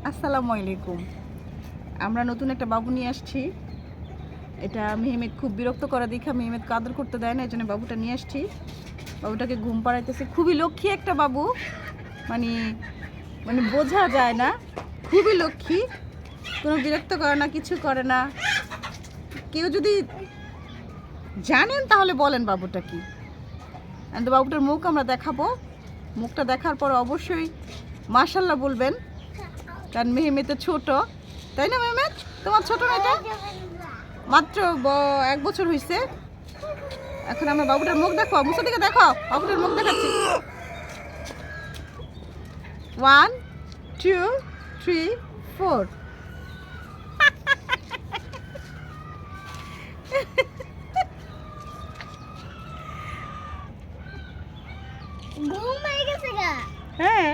আসসালামু আলাইকুম। আমরা নতুন একটা বাবু নিয়ে আসছি। এটা মেহমেদ খুব বিরক্ত করা দেখা মেহমেদকে আদর করতে দেয় না, এই জন্য বাবুটা নিয়ে আসছি। বাবুটাকে ঘুম পাড়াইতেছে। খুবই লক্ষ্মী একটা বাবু, মানে মানে বোঝা যায় না, খুবই লক্ষ্মী। কোনো বিরক্ত করে না, কিছু করে না। কেউ যদি জানেন তাহলে বলেন বাবুটা কি। তো বাবুটার মুখ আমরা দেখাবো। মুখটা দেখার পর অবশ্যই মাশাল্লাহ বলবেন, কারণ মেহমেদ তো ছোট, তাই না মেহমেদ? তোমার ছোট না এটা? মাত্র 1 বছর হয়েছে। এখন আমরা বাবুটার মুখ দেখো, মুসা দিকে দেখো, বাবুটার মুখ দেখাচ্ছি। 1 2 3 4। ঘুম হয়ে গেছে গা। হ্যাঁ।